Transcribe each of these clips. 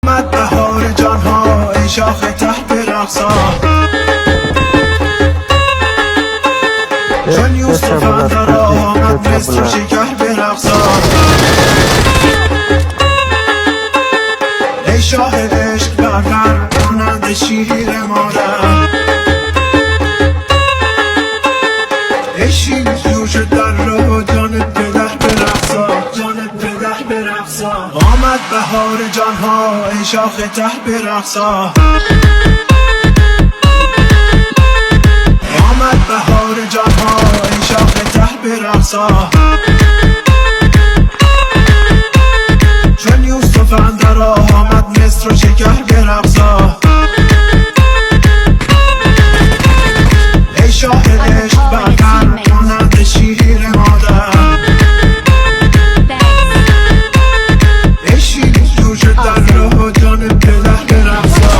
آمد بهار جانها ای شاخ تحت رقصا چون یوسف اندر آمد مثل شکر به رقصا ای شاه عشق برقر مانند شیر مادر ای شیر جور شد در راه جانت پدر به رقصا جانت پدر به رقصا آمد بهار جانها ای شاخ ته به رقصا آمد بهار جانها ای شاخ ته به رقصا چون یوسف اندر آمد مصر و شکر به رقصا ای شاه عشق برقر مانند شیر مادر ای شیر جور شد در راه جان پدر به رقصا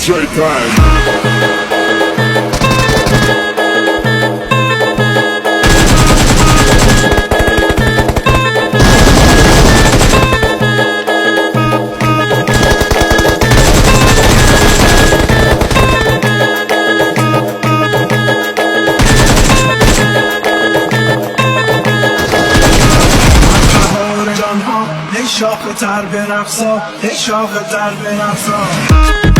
DJ Time. ای شاخ تر به رقصا ای شاخ تر به رقصا